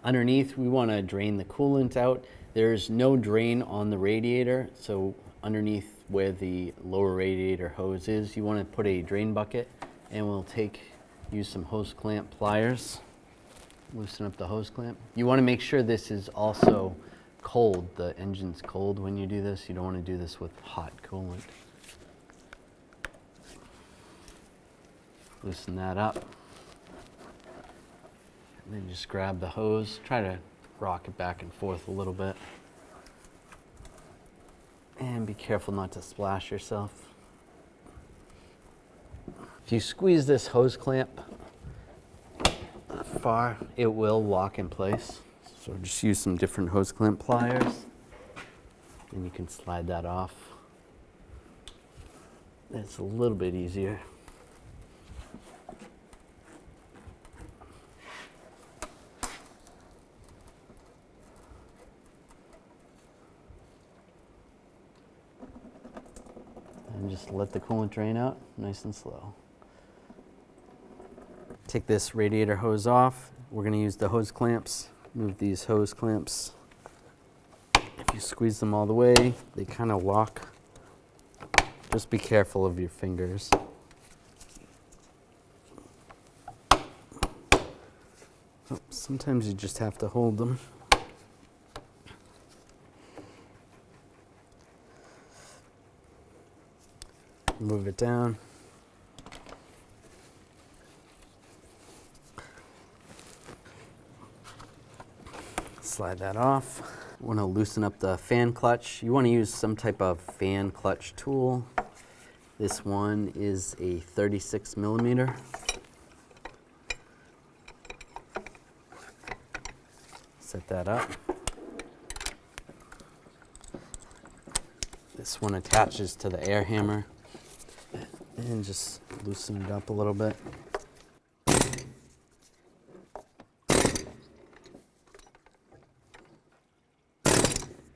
Underneath, we want to drain the coolant out. There's no drain on the radiator, so underneath where the lower radiator hose is, you want to put a drain bucket, and we'll use some hose clamp pliers, loosen up the hose clamp. You want to make sure this is also cold. The engine's cold when you do this. You don't want to do this with hot coolant. Loosen that up. And then just grab the hose, try to rock it back and forth a little bit. And be careful not to splash yourself. If you squeeze this hose clamp far, it will lock in place. So just use some different hose clamp pliers, and you can slide that off. It's a little bit easier. And just let the coolant drain out nice and slow. Take this radiator hose off. We're going to use the hose clamps. Move these hose clamps. If you squeeze them all the way, they kind of lock. Just be careful of your fingers. Oh, sometimes you just have to hold them. Move it down. Slide that off. Want to loosen up the fan clutch. You want to use some type of fan clutch tool. This one is a 36 millimeter. Set that up. This one attaches to the air hammer. And just loosen it up a little bit.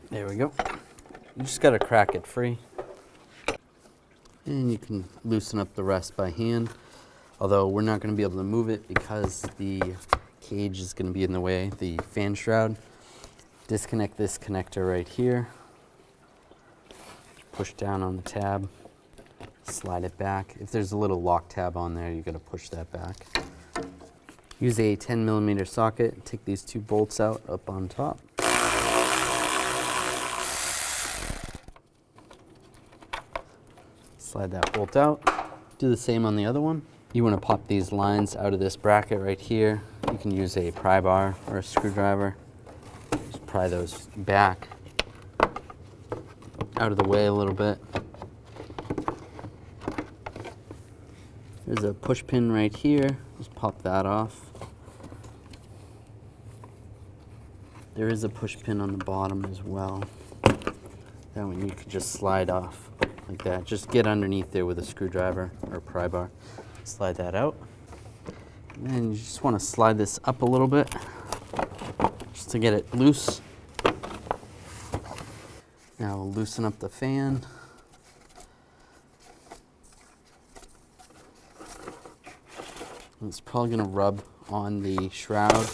There we go. You just got to crack it free. And you can loosen up the rest by hand. Although we're not going to be able to move it because the cage is going to be in the way, the fan shroud. Disconnect this connector right here. Push down on the tab. Slide it back. If there's a little lock tab on there, you got to push that back. Use a 10 millimeter socket. Take these two bolts out up on top. Slide that bolt out. Do the same on the other one. You want to pop these lines out of this bracket right here. You can use a pry bar or a screwdriver. Just pry those back out of the way a little bit. There's a push pin right here. Just pop that off. There is a push pin on the bottom as well. That one you could just slide off like that. Just get underneath there with a screwdriver or a pry bar. Slide that out. And then you just want to slide this up a little bit just to get it loose. Now we'll loosen up the fan. It's probably going to rub on the shroud.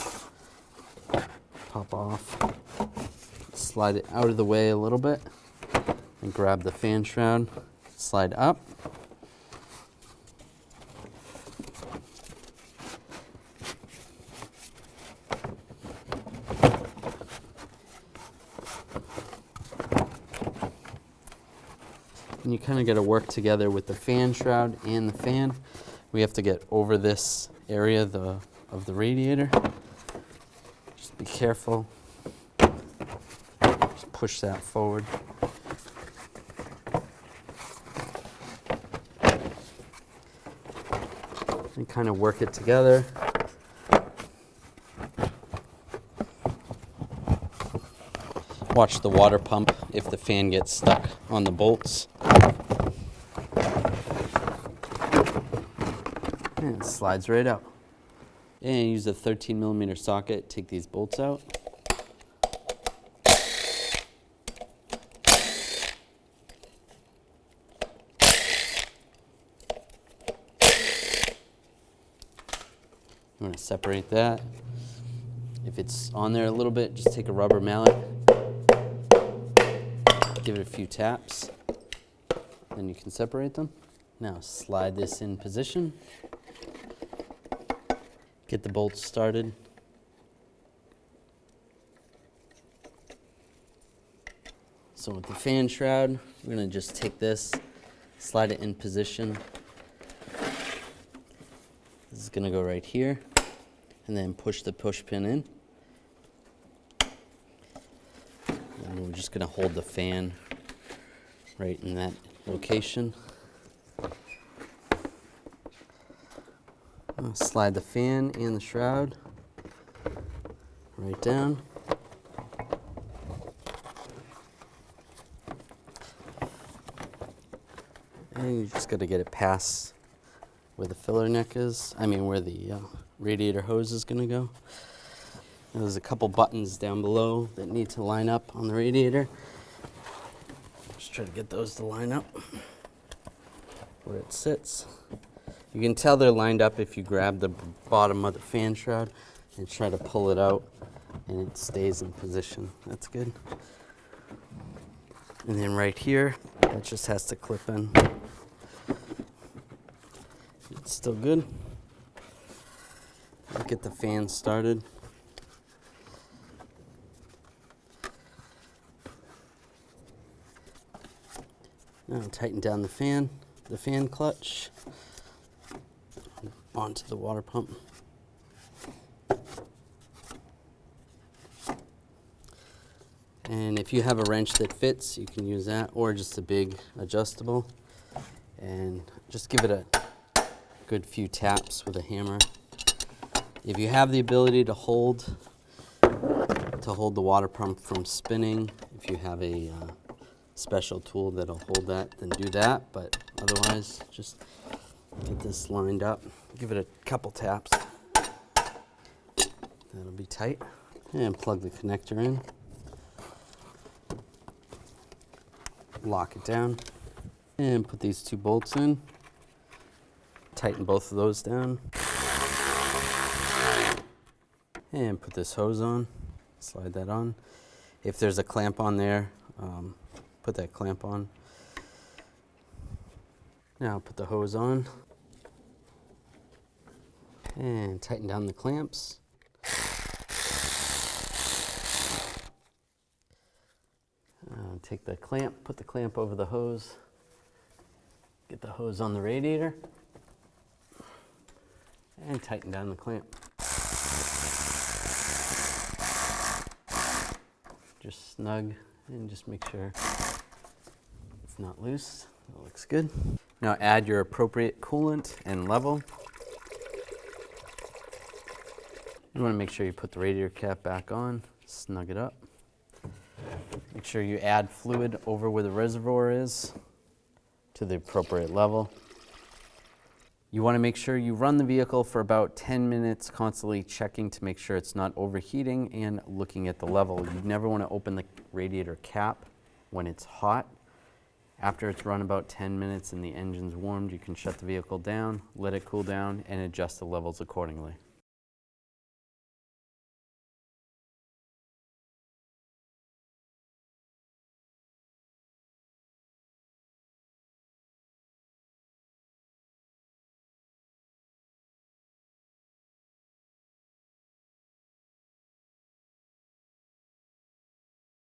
Pop off. Slide it out of the way a little bit. And grab the fan shroud. Slide up. And you kind of got to work together with the fan shroud and the fan. We have to get over this area of the radiator. Just be careful. Just push that forward. And kind of work it together. Watch the water pump if the fan gets stuck on the bolts. And it slides right out. And use a 13 millimeter socket, take these bolts out. You want to separate that. If it's on there a little bit, just take a rubber mallet, give it a few taps, then you can separate them. Now slide this in position, get the bolts started. So with the fan shroud, we're going to just take this, slide it in position. This is going to go right here, and then push the push pin in. And we're just going to hold the fan right in that location. Slide the fan and the shroud right down. And you just got to get it past where the filler neck is, where the radiator hose is going to go. And there's a couple buttons down below that need to line up on the radiator. Just try to get those to line up where it sits. You can tell they're lined up if you grab the bottom of the fan shroud and try to pull it out and it stays in position. That's good. And then right here, that just has to clip in. It's still good. Get the fan started. Now tighten down the fan clutch onto the water pump. And if you have a wrench that fits, you can use that, or just a big adjustable. And just give it a good few taps with a hammer. If you have the ability to hold the water pump from spinning, if you have a special tool that'll hold that, then do that. But otherwise, just get this lined up. Give it a couple taps. That'll be tight. And plug the connector in. Lock it down. And put these two bolts in. Tighten both of those down. And put this hose on. Slide that on. If there's a clamp on there, put that clamp on. Now put the hose on. And tighten down the clamps. Take the clamp, put the clamp over the hose. Get the hose on the radiator. And tighten down the clamp. Just snug and just make sure it's not loose. That looks good. Now add your appropriate coolant and level. You want to make sure you put the radiator cap back on, snug it up. Make sure you add fluid over where the reservoir is to the appropriate level. You want to make sure you run the vehicle for about 10 minutes, constantly checking to make sure it's not overheating and looking at the level. You never want to open the radiator cap when it's hot. After it's run about 10 minutes and the engine's warmed, you can shut the vehicle down, let it cool down, and adjust the levels accordingly.